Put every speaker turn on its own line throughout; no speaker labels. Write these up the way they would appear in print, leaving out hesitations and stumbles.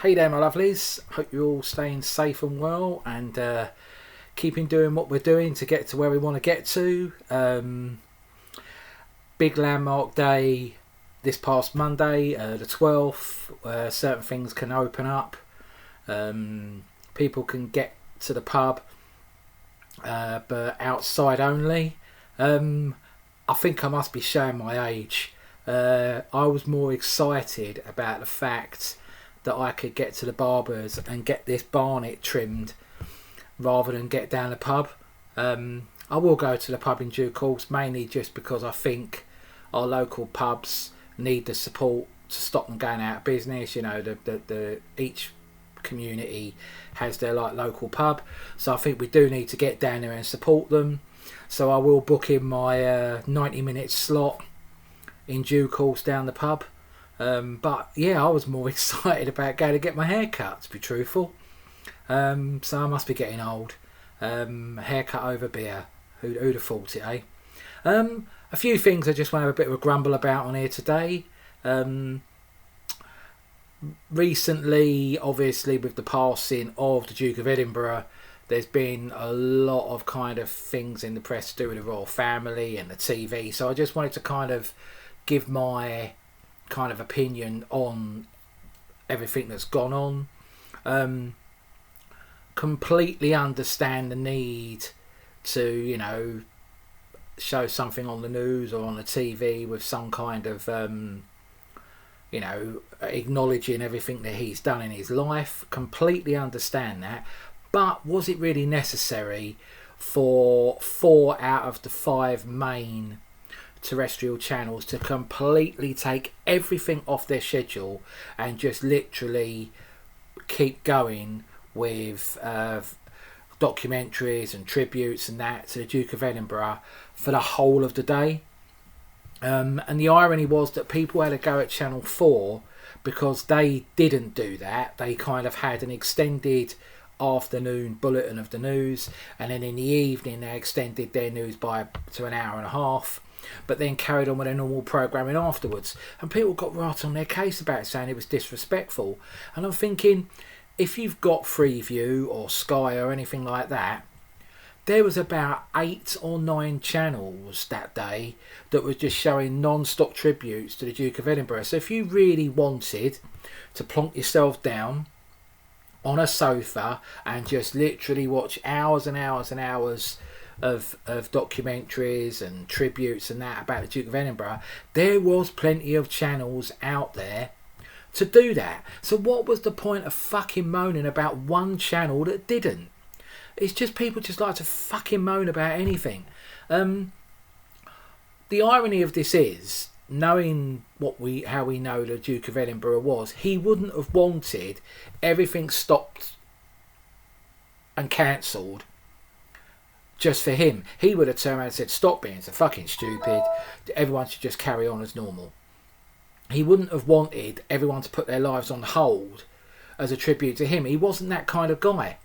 Hey there, my lovelies. Hope you're all staying safe and well and keeping doing what we're doing to get to where we want to get to. Big landmark day this past Monday, the 12th. Certain things can open up. People can get to the pub, but outside only. I think I must be showing my age. I was more excited about the fact that I could get to the barbers and get this barnet trimmed rather than get down the pub. I will go to the pub in due course, mainly just because I think our local pubs need the support to stop them going out of business. You know, the each community has their local pub, so I think we do need to get down there and support them. So I will book in my 90-minute slot in due course down the pub. But yeah, I was more excited about going to get my hair cut, to be truthful. So I must be getting old. Haircut over beer. Who'd have thought it, eh? A few things I just want to have a bit of a grumble about on here today. Recently, obviously, with the passing of the Duke of Edinburgh, there's been a lot of kind of things in the press to do with the royal family and the TV. So I just wanted to kind of give my kind of opinion on everything that's gone on. Completely understand the need to, you know, show something on the news or on the TV with some kind of, you know, acknowledging everything that he's done in his life. Completely understand that. But was it really necessary for 4 out of the 5 main terrestrial channels to completely take everything off their schedule and just literally keep going with documentaries and tributes and that to the Duke of Edinburgh for the whole of the day? And the irony was that people had to go at Channel 4 because they didn't do that. They kind of had an extended afternoon bulletin of the news, and then in the evening they extended their news to an hour and a half, but then carried on with their normal programming afterwards. And people got right on their case about it, saying it was disrespectful. And I'm thinking, if you've got Freeview or Sky or anything like that, there was about 8 or 9 channels that day that were just showing non-stop tributes to the Duke of Edinburgh. So if you really wanted to plonk yourself down on a sofa and just literally watch hours and hours and hours of documentaries and tributes and that about the Duke of Edinburgh, there was plenty of channels out there to do that. So what was the point of fucking moaning about one channel that didn't? It's just people just like to fucking moan about anything. The irony of this is, knowing how we know the Duke of Edinburgh was, he wouldn't have wanted everything stopped and cancelled just for him. He would have turned around and said, stop being so fucking stupid, everyone should just carry on as normal. He wouldn't have wanted everyone to put their lives on hold as a tribute to him. He wasn't that kind of guy.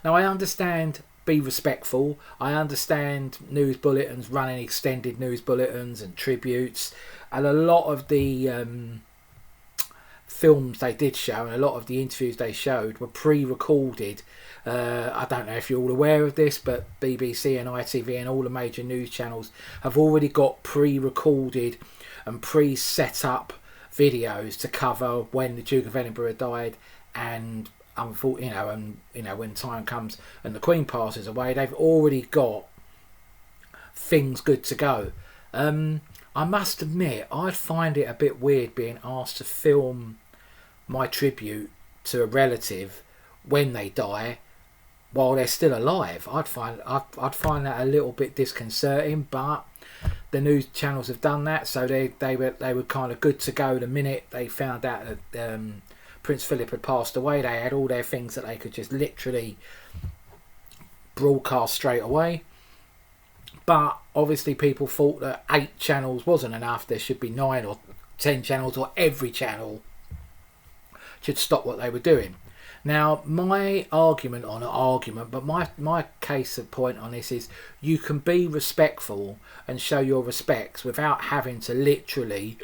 Now, I understand be respectful. I understand news bulletins running extended news bulletins and tributes, and a lot of the films they did show and a lot of the interviews they showed were pre-recorded. I don't know if you're all aware of this, but BBC and ITV and all the major news channels have already got pre-recorded and pre-set up videos to cover when the Duke of Edinburgh died, and when time comes and the Queen passes away, they've already got things good to go. I must admit, I'd find it a bit weird being asked to film my tribute to a relative when they die while they're still alive. I'd find that a little bit disconcerting, but the news channels have done that, so they were kind of good to go the minute they found out that Prince Philip had passed away. They had all their things that they could just literally broadcast straight away. But obviously people thought that 8 channels wasn't enough. There should be 9 or 10 channels, or every channel should stop what they were doing. Now, my case of point on this is, you can be respectful and show your respects without having to literally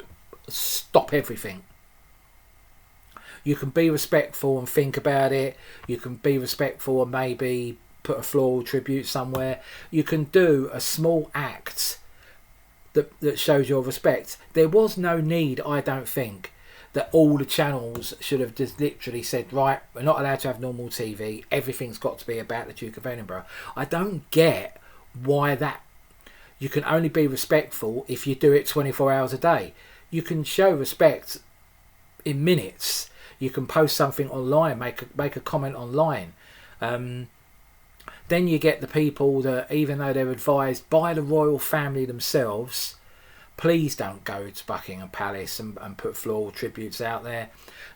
stop everything. You can be respectful and think about it. You can be respectful and maybe put a floral tribute somewhere. You can do a small act that shows your respect. There was no need, I don't think, that all the channels should have just literally said, right, we're not allowed to have normal TV. Everything's got to be about the Duke of Edinburgh. I don't get why that. You can only be respectful if you do it 24 hours a day. You can show respect in minutes. You can post something online, make a comment online. Then you get the people that, even though they're advised by the royal family themselves, please don't go to Buckingham Palace and put floral tributes out there.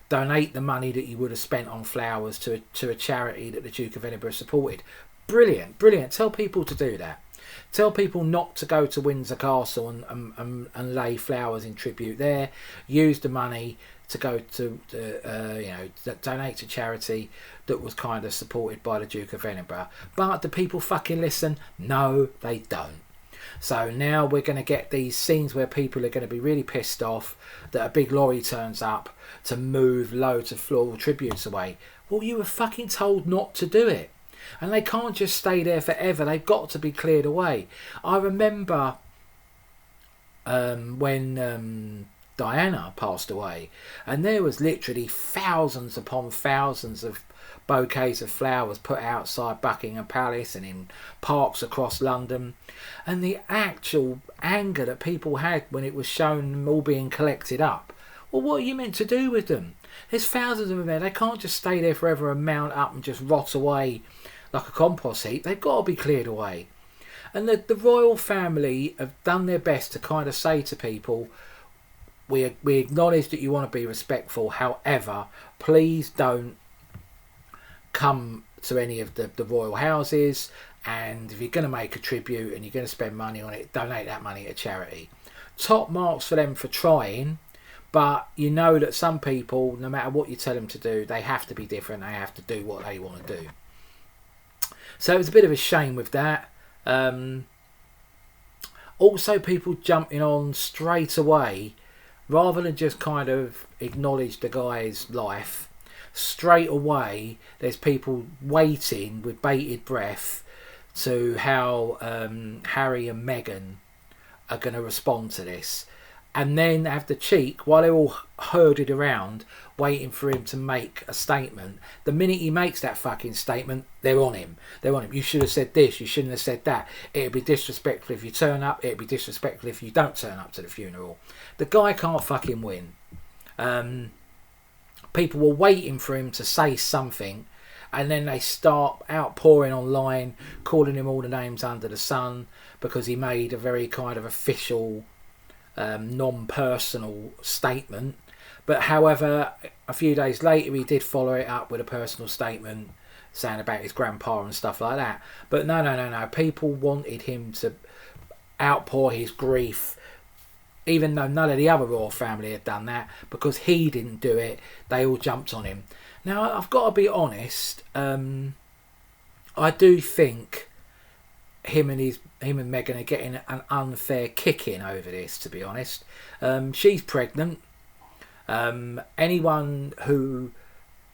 Donate the money that you would have spent on flowers to a charity that the Duke of Edinburgh supported. Brilliant, brilliant. Tell people to do that. Tell people not to go to Windsor Castle and lay flowers in tribute there. Use the money to go to donate to charity that was kind of supported by the Duke of Edinburgh. But do people fucking listen? No, they don't. So now we're going to get these scenes where people are going to be really pissed off that a big lorry turns up to move loads of floral tributes away. Well, you were fucking told not to do it. And they can't just stay there forever. They've got to be cleared away. I remember when Diana passed away, and there was literally thousands upon thousands of bouquets of flowers put outside Buckingham Palace and in parks across London, and the actual anger that people had when it was shown them all being collected up. Well, what are you meant to do with them? There's thousands of them there. They can't just stay there forever and mount up and just rot away like a compost heap. They've got to be cleared away. And the royal family have done their best to kind of say to people, we acknowledge that you want to be respectful, however, please don't come to any of the royal houses, and if you're going to make a tribute and you're going to spend money on it, donate that money to charity. Top marks for them for trying, but you know that some people, no matter what you tell them to do, they have to be different. They have to do what they want to do. So it was a bit of a shame with that. Also, people jumping on straight away, rather than just kind of acknowledge the guy's life, straight away there's people waiting with bated breath to how Harry and Meghan are going to respond to this, and then have the cheek, while they're all herded around waiting for him to make a statement. The minute he makes that fucking statement, they're on him. You should have said this, you shouldn't have said that. It'd be disrespectful if you turn up, it'd be disrespectful if you don't turn up to the funeral. The guy can't fucking win. People were waiting for him to say something, and then they start outpouring online, calling him all the names under the sun, because he made a very kind of official, non-personal statement. But however, a few days later he did follow it up with a personal statement saying about his grandpa and stuff like that. But no. People wanted him to outpour his grief, even though none of the other royal family had done that. Because he didn't do it, they all jumped on him. Now, I've got to be honest, I do think him and Meghan are getting an unfair kicking over this, to be honest. She's pregnant. Anyone who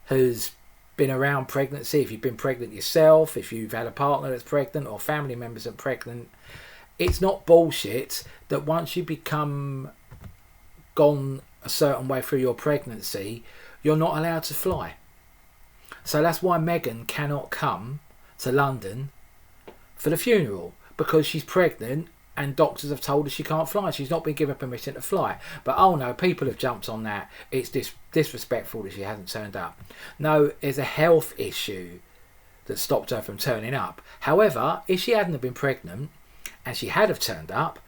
has been around pregnancy, if you've been pregnant yourself, if you've had a partner that's pregnant or family members are pregnant, it's not bullshit that once you become gone a certain way through your pregnancy, you're not allowed to fly. So that's why Meghan cannot come to London for the funeral, because she's pregnant and doctors have told her she can't fly. She's not been given permission to fly. But oh no, people have jumped on that. It's disrespectful that she hasn't turned up. No, there's a health issue that stopped her from turning up. However, if she hadn't have been pregnant and she had have turned up,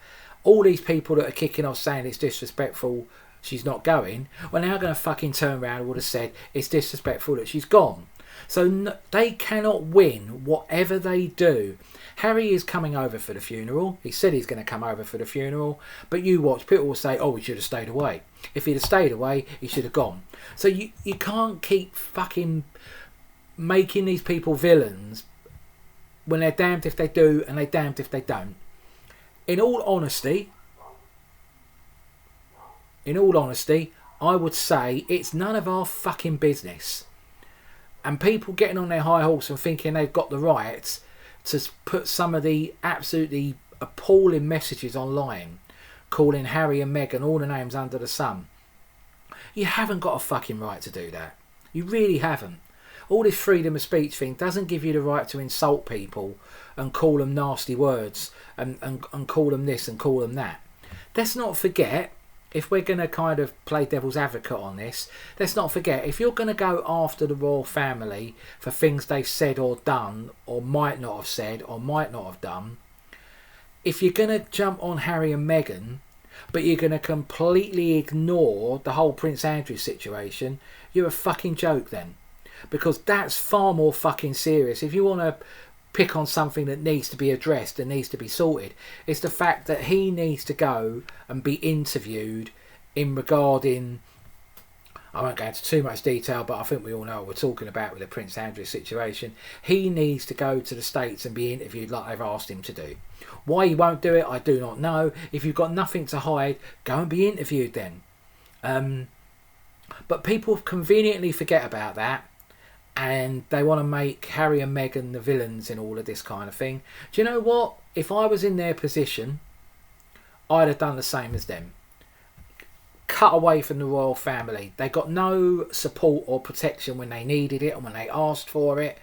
all these people that are kicking off saying it's disrespectful she's not going, well, now going to fucking turn around and would have said it's disrespectful that she's gone. So they cannot win whatever they do. Harry is coming over for the funeral. He said he's going to come over for the funeral. But you watch, people will say, oh, he should have stayed away. If he'd have stayed away, he should have gone. So you can't keep fucking making these people villains when they're damned if they do and they're damned if they don't. In all honesty, I would say it's none of our fucking business. And people getting on their high horse and thinking they've got the right to put some of the absolutely appalling messages online, calling Harry and Meghan all the names under the sun. You haven't got a fucking right to do that. You really haven't. All this freedom of speech thing doesn't give you the right to insult people and call them nasty words and call them this and call them that. Let's not forget, if we're going to kind of play devil's advocate on this, let's not forget, if you're going to go after the royal family for things they've said or done, or might not have said or might not have done, if you're going to jump on Harry and Meghan, but you're going to completely ignore the whole Prince Andrew situation, you're a fucking joke then. Because that's far more fucking serious. If you want to pick on something that needs to be addressed and needs to be sorted, it's the fact that he needs to go and be interviewed in regarding, I won't go into too much detail, but I think we all know what we're talking about with the Prince Andrew situation. He needs to go to the States and be interviewed like they've asked him to do. Why he won't do it, I do not know. If you've got nothing to hide, go and be interviewed then. But people conveniently forget about that. And they want to make Harry and Meghan the villains in all of this kind of thing. Do you know what? If I was in their position, I'd have done the same as them. Cut away from the royal family. They got no support or protection when they needed it and when they asked for it.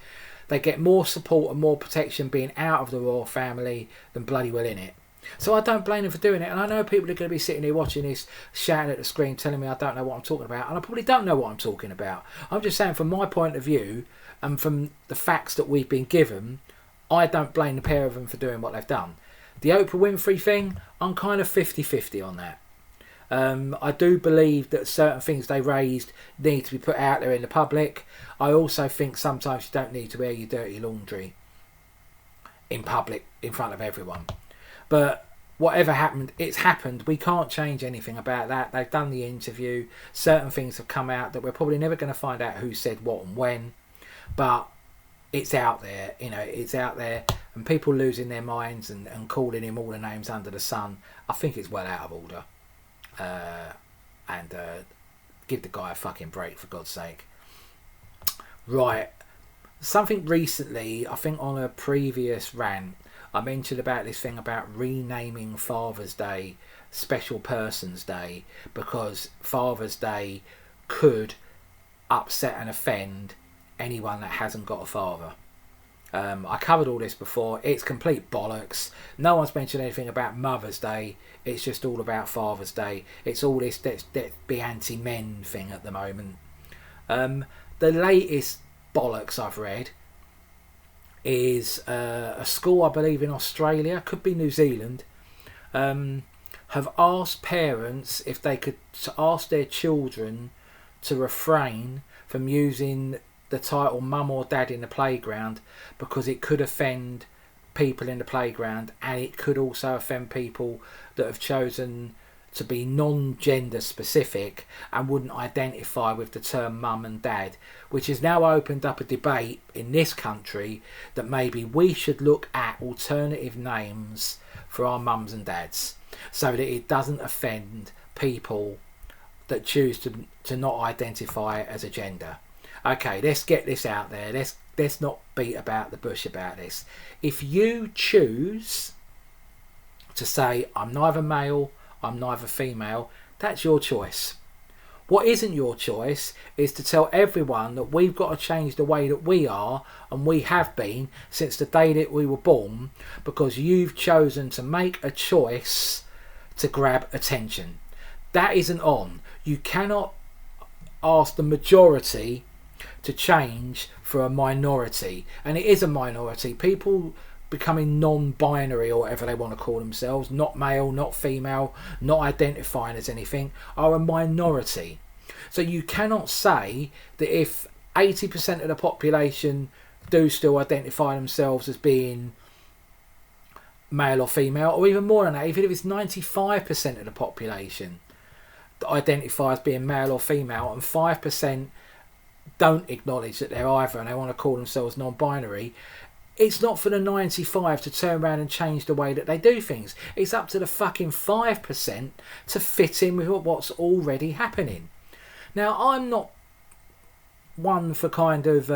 They get more support and more protection being out of the royal family than bloody well in it. So I don't blame them for doing it. And I know people are going to be sitting here watching this, shouting at the screen, telling me I don't know what I'm talking about. And I probably don't know what I'm talking about. I'm just saying, from my point of view and from the facts that we've been given, I don't blame the pair of them for doing what they've done. The Oprah Winfrey thing, I'm kind of 50-50 on that. I do believe that certain things they raised need to be put out there in the public. I also think sometimes you don't need to wear your dirty laundry in public in front of everyone. But whatever happened, it's happened. We can't change anything about that. They've done the interview. Certain things have come out that we're probably never going to find out who said what and when. But it's out there, you know, it's out there. And people losing their minds and calling him all the names under the sun, I think it's well out of order. And give the guy a fucking break, for God's sake. Right. Something recently, I think on a previous rant, I mentioned about this thing about renaming Father's Day Special Persons Day, because Father's Day could upset and offend anyone that hasn't got a father. I covered all this before. It's complete bollocks. No one's mentioned anything about Mother's Day. It's just all about Father's Day. It's all this be anti-men thing at the moment. The latest bollocks I've read is a school, I believe in Australia, could be New Zealand, have asked parents if they could ask their children to refrain from using the title mum or dad in the playground, because it could offend people in the playground, and it could also offend people that have chosen to be non-gender specific and wouldn't identify with the term mum and dad, which has now opened up a debate in this country that maybe we should look at alternative names for our mums and dads so that it doesn't offend people that choose to not identify as a gender. Okay, let's get this out there. Let's not beat about the bush about this. If you choose to say, I'm neither male, I'm neither female, that's your choice. What isn't your choice is to tell everyone that we've got to change the way that we are, and we have been since the day that we were born, because you've chosen to make a choice to grab attention. That isn't on. You cannot ask the majority to change for a minority, and it is a minority. People becoming non-binary, or whatever they want to call themselves, not male, not female, not identifying as anything, are a minority. So you cannot say that if 80% of the population do still identify themselves as being male or female, or even more than that, even if it's 95% of the population that identify as being male or female, and 5% don't acknowledge that they're either and they want to call themselves non-binary, it's not for the 95 to turn around and change the way that they do things. It's up to the fucking 5% to fit in with what's already happening. Now, I'm not one for kind of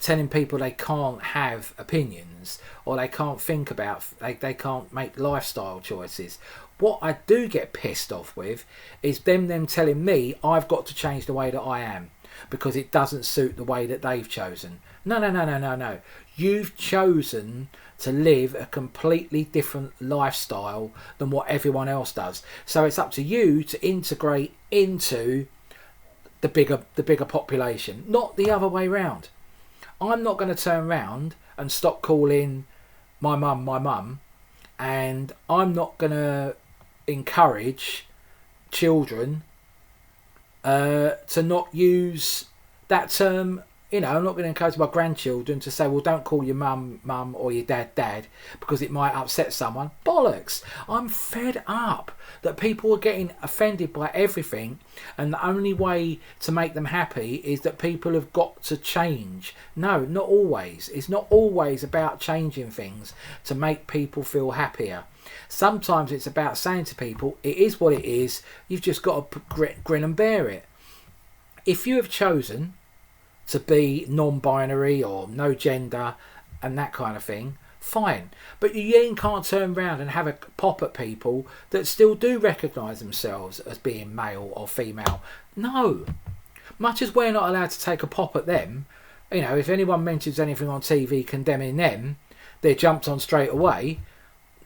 telling people they can't have opinions or they can't think about, they can't make lifestyle choices. What I do get pissed off with is them telling me I've got to change the way that I am because it doesn't suit the way that they've chosen. No. You've chosen to live a completely different lifestyle than what everyone else does. So it's up to you to integrate into the bigger population, not the other way round. I'm not going to turn around and stop calling my mum, and I'm not going to encourage children to not use that term. You know, I'm not going to encourage my grandchildren to say, well, don't call your mum or your dad because it might upset someone. Bollocks. I'm fed up that people are getting offended by everything, and the only way to make them happy is that people have got to change. No, not always. It's not always about changing things to make people feel happier. Sometimes it's about saying to people, it is what it is. You've just got to grin and bear it. If you have chosen to be non-binary or no gender and that kind of thing, fine. But you then can't turn around and have a pop at people that still do recognise themselves as being male or female. No. Much as we're not allowed to take a pop at them, you know, if anyone mentions anything on TV condemning them, they're jumped on straight away.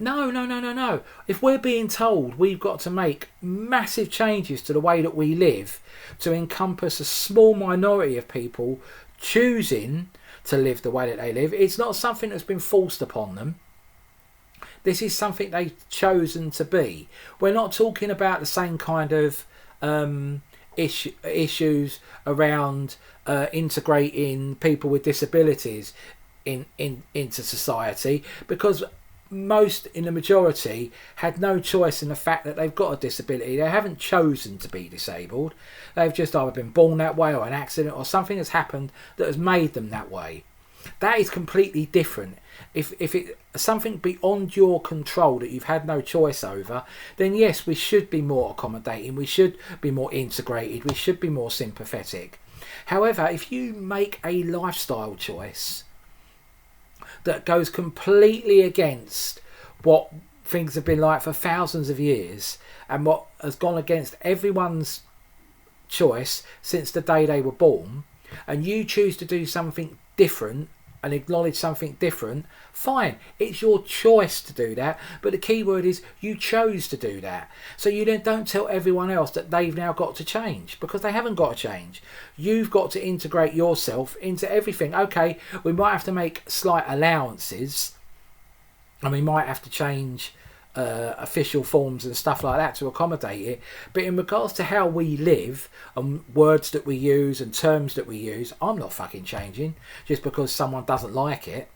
No. If we're being told we've got to make massive changes to the way that we live to encompass a small minority of people choosing to live the way that they live, it's not something that's been forced upon them. This is something they've chosen to be. We're not talking about the same kind of issues around integrating people with disabilities into society, because most, in the majority, had no choice in the fact that they've got a disability. They haven't chosen to be disabled. They've just either been born that way or an accident or something has happened that has made them that way. That is completely different. If it's something beyond your control that you've had no choice over, then yes, we should be more accommodating, we should be more integrated, we should be more sympathetic. However, if you make a lifestyle choice that goes completely against what things have been like for thousands of years and what has gone against everyone's choice since the day they were born, and you choose to do something different and acknowledge something different, fine, it's your choice to do that, but the key word is you chose to do that. So you then don't tell everyone else that they've now got to change, because they haven't got to change. You've got to integrate yourself into everything. Okay, we might have to make slight allowances, and we might have to change official forms and stuff like that to accommodate it, but in regards to how we live and words that we use and terms that we use, I'm not fucking changing just because someone doesn't like it,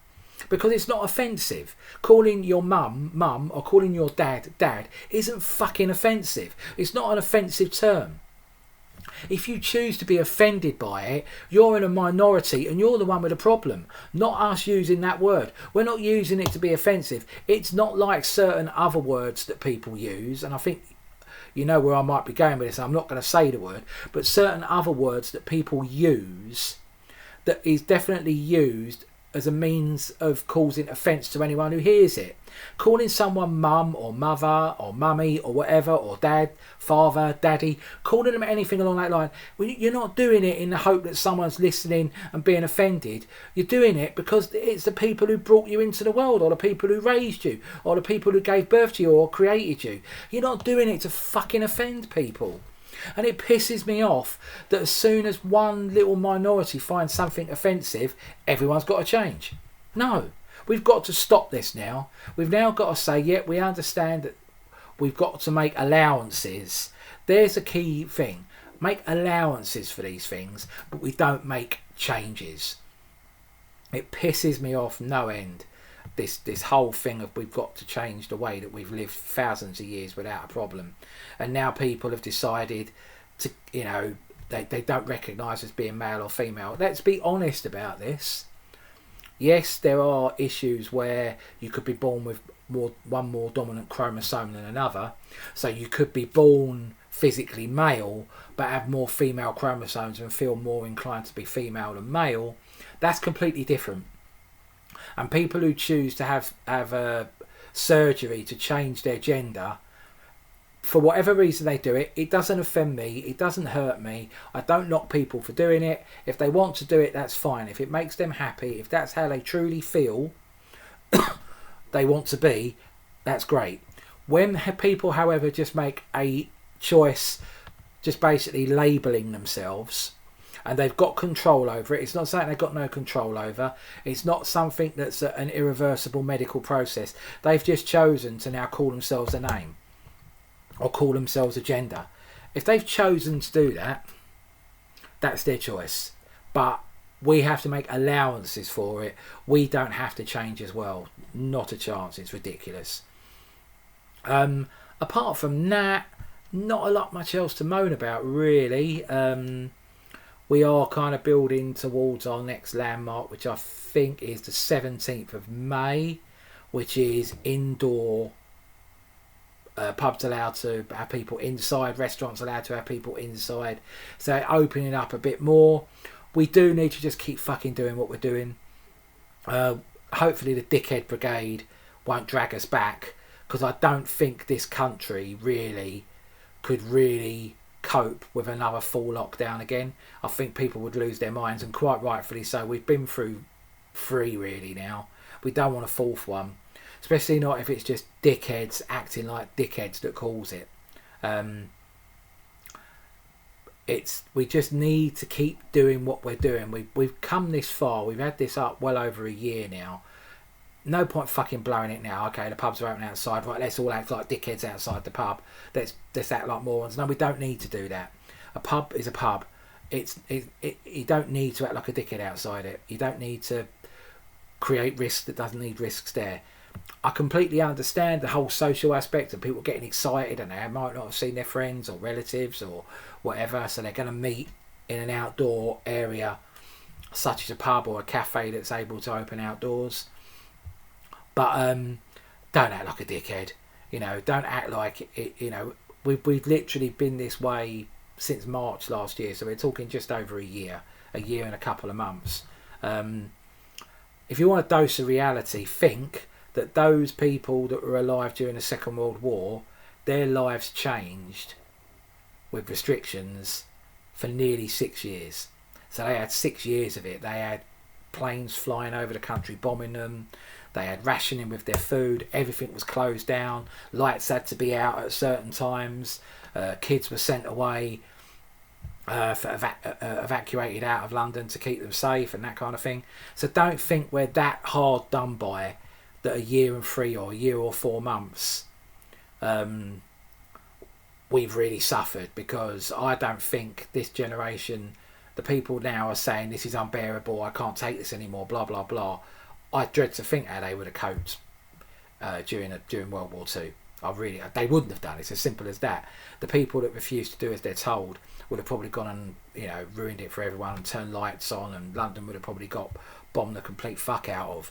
because it's not offensive. Calling your mum or calling your dad isn't fucking offensive. It's not an offensive term. If you choose to be offended by it, you're in a minority and you're the one with a problem, not us using that word. We're not using it to be offensive. It's not like certain other words that people use, and I think you know where I might be going with this. I'm not going to say the word, but certain other words that people use that is definitely used as a means of causing offence to anyone who hears it. Calling someone mum or mother or mummy or whatever, or dad, father, daddy, calling them anything along that line, well, you're not doing it in the hope that someone's listening and being offended. You're doing it because it's the people who brought you into the world, or the people who raised you, or the people who gave birth to you or created you. You're not doing it to fucking offend people. And it pisses me off that as soon as one little minority finds something offensive, everyone's got to change. No, we've got to stop this now. We've now got to say, yeah, we understand that we've got to make allowances. There's a key thing. Make allowances for these things, but we don't make changes. It pisses me off no end. This whole thing of we've got to change the way that we've lived thousands of years without a problem, and now people have decided to, you know, they don't recognise as being male or female. Let's be honest about this. Yes, there are issues where you could be born with one more dominant chromosome than another, so you could be born physically male but have more female chromosomes and feel more inclined to be female than male, that's completely different. And people who choose to have surgery to change their gender, for whatever reason they do it, it doesn't offend me, it doesn't hurt me, I don't knock people for doing it. If they want to do it, that's fine. If it makes them happy, if that's how they truly feel they want to be, that's great. When people, however, just make a choice, just basically labelling themselves, and they've got control over it, it's not something they've got no control over, it's not something that's an irreversible medical process. They've just chosen to now call themselves a name or call themselves a gender. If they've chosen to do that, that's their choice. But we have to make allowances for it. We don't have to change as well. Not a chance. It's ridiculous. Apart from that, not a lot much else to moan about, really. We are kind of building towards our next landmark, which I think is the 17th of May, which is indoor. Pubs allowed to have people inside, restaurants allowed to have people inside, so opening up a bit more. We do need to just keep fucking doing what we're doing. Hopefully the dickhead brigade won't drag us back, because I don't think this country really could cope with another full lockdown again. I think people would lose their minds, and quite rightfully so. We've been through 3 really now. We don't want a 4th one. Especially not if it's just dickheads acting like dickheads that cause it. We just need to keep doing what we're doing. We've come this far. We've had this up well over a year now. No point fucking blowing it now. Okay, the pubs are open outside. Right, let's all act like dickheads outside the pub. Let's act like morons. No, we don't need to do that. A pub is a pub. You don't need to act like a dickhead outside it. You don't need to create risks that doesn't need risks there. I completely understand the whole social aspect of people getting excited and they might not have seen their friends or relatives or whatever, so they're going to meet in an outdoor area such as a pub or a cafe that's able to open outdoors. But don't act like a dickhead. Don't act like it. We've literally been this way since March last year, so we're talking just over a year and a couple of months. If you want a dose of reality, think that those people that were alive during the Second World War, their lives changed with restrictions for nearly 6 years. So they had 6 years of it. They had planes flying over the country bombing them. They had rationing with their food. Everything was closed down. Lights had to be out at certain times. Kids were sent away, evacuated out of London to keep them safe and that kind of thing. So don't think we're that hard done by that a year and 3 or a year or 4 months we've really suffered, because I don't think this generation, the people now are saying this is unbearable, I can't take this anymore, blah blah blah. I dread to think how they would have coped during World War II. They wouldn't have done it. It's as simple as that. The people that refuse to do as they're told would have probably gone and ruined it for everyone and turned lights on, and London would have probably got bombed the complete fuck out of,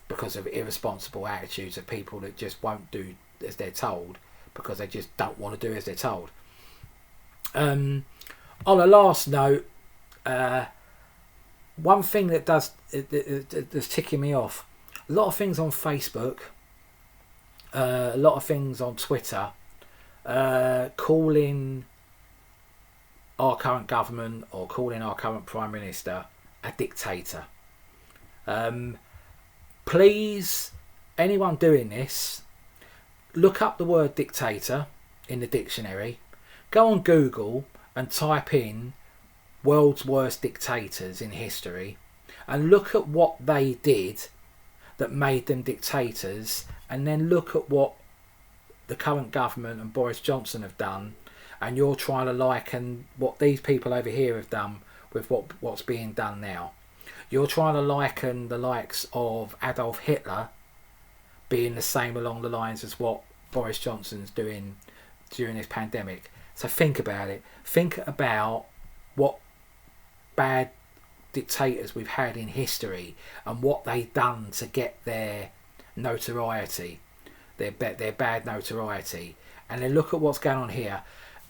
because of irresponsible attitudes of people that just won't do as they're told because they just don't want to do as they're told. On a last note, one thing that's ticking me off, a lot of things on Facebook, a lot of things on Twitter, calling our current government or calling our current Prime Minister a dictator. Please, anyone doing this, look up the word dictator in the dictionary, go on Google and type in world's worst dictators in history and look at what they did that made them dictators, and then look at what the current government and Boris Johnson have done, and you're trying to liken what these people over here have done with what's being done now. You're trying to liken the likes of Adolf Hitler being the same along the lines as what Boris Johnson's doing during this pandemic. So think about it. Think about what bad dictators we've had in history and what they've done to get their notoriety, their bad notoriety. And then look at what's going on here.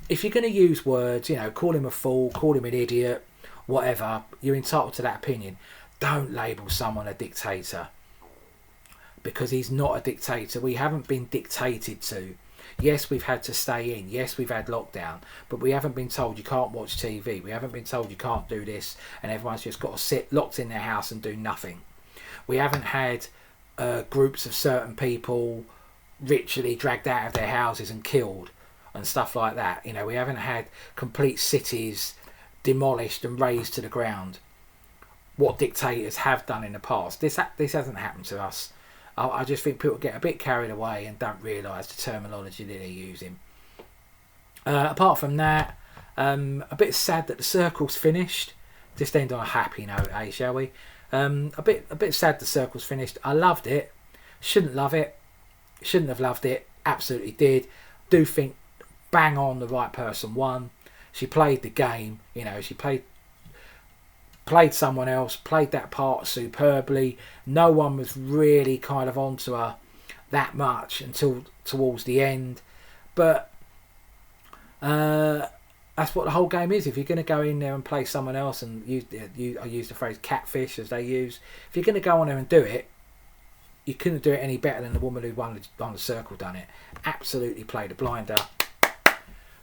if you're going to use words, call him a fool, call him an idiot, whatever, you're entitled to that opinion. Don't label someone a dictator, because he's not a dictator. We haven't been dictated to. Yes, we've had to stay in. Yes, we've had lockdown, but we haven't been told you can't watch TV. We haven't been told you can't do this, and everyone's just got to sit locked in their house and do nothing. We haven't had groups of certain people ritually dragged out of their houses and killed and stuff like that. We haven't had complete cities demolished and razed to the ground. What dictators have done in the past. This hasn't happened to us. I just think people get a bit carried away and don't realise the terminology that they're using. Apart from that, a bit sad that the circle's finished. Just end on a happy note, shall we? A bit sad the circle's finished. I loved it. Shouldn't love it. Shouldn't have loved it. Absolutely did. Do think bang on the right person won. She played the game. She played someone else, played that part superbly. No one was really kind of onto her that much until towards the end. But that's what the whole game is. If you're going to go in there and play someone else, and I use the phrase catfish as they use, if you're going to go on there and do it, you couldn't do it any better than the woman who won the circle done it. Absolutely played a blinder.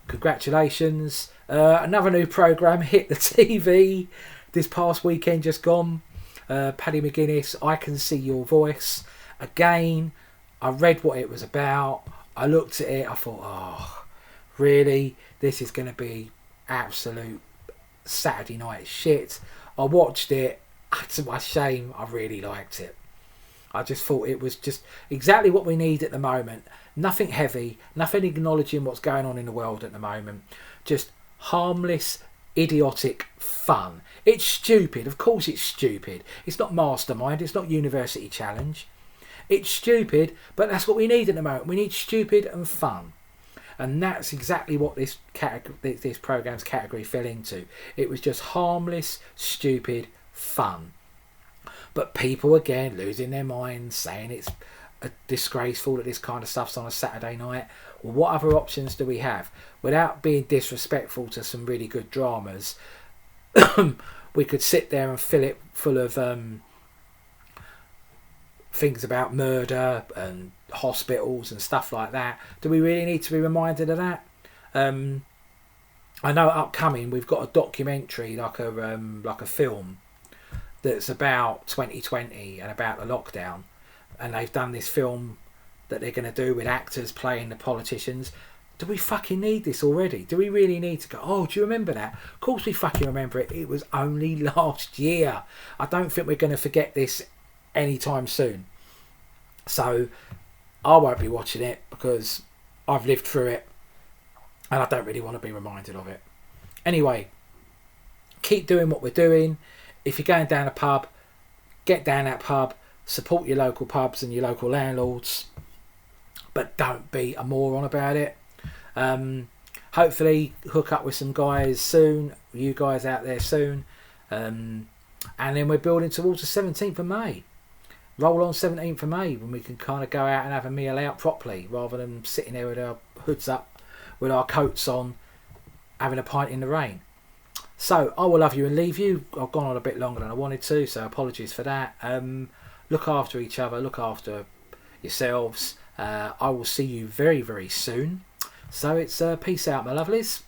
Congratulations. Another new programme hit the TV this past weekend just gone. Paddy McGuinness, I Can See Your Voice. Again, I read what it was about. I looked at it. I thought, oh, really? This is going to be absolute Saturday night shit. I watched it. To my shame, I really liked it. I just thought it was just exactly what we need at the moment. Nothing heavy, nothing acknowledging what's going on in the world at the moment. Just harmless, idiotic fun. It's stupid. Of course it's stupid. It's not Mastermind. It's not University Challenge. It's stupid, but that's what we need at the moment. We need stupid and fun. And that's exactly what this programme's category fell into. It was just harmless, stupid fun. But people, again, losing their minds, saying it's disgraceful that this kind of stuff's on a Saturday night. Well, what other options do we have? Without being disrespectful to some really good dramas, we could sit there and fill it full of things about murder and hospitals and stuff like that. Do we really need to be reminded of that? I know upcoming we've got a documentary, like a film that's about 2020 and about the lockdown, and they've done this film that they're going to do with actors playing the politicians. Do we fucking need this already? Do we really need to go, oh, do you remember that? Of course we fucking remember it. It was only last year. I don't think we're going to forget this anytime soon. So I won't be watching it because I've lived through it and I don't really want to be reminded of it. Anyway, keep doing what we're doing. If you're going down a pub, get down that pub, support your local pubs and your local landlords, but don't be a moron about it. Hopefully hook up with some guys soon, you guys out there soon, and then we're building towards the 17th of May. Roll on 17th of May when we can kind of go out and have a meal out properly, rather than sitting there with our hoods up, with our coats on, having a pint in the rain. So I will love you and leave you. I've gone on a bit longer than I wanted to, so apologies for that. Look after each other, look after yourselves. I will see you very, very soon. So it's peace out, my lovelies.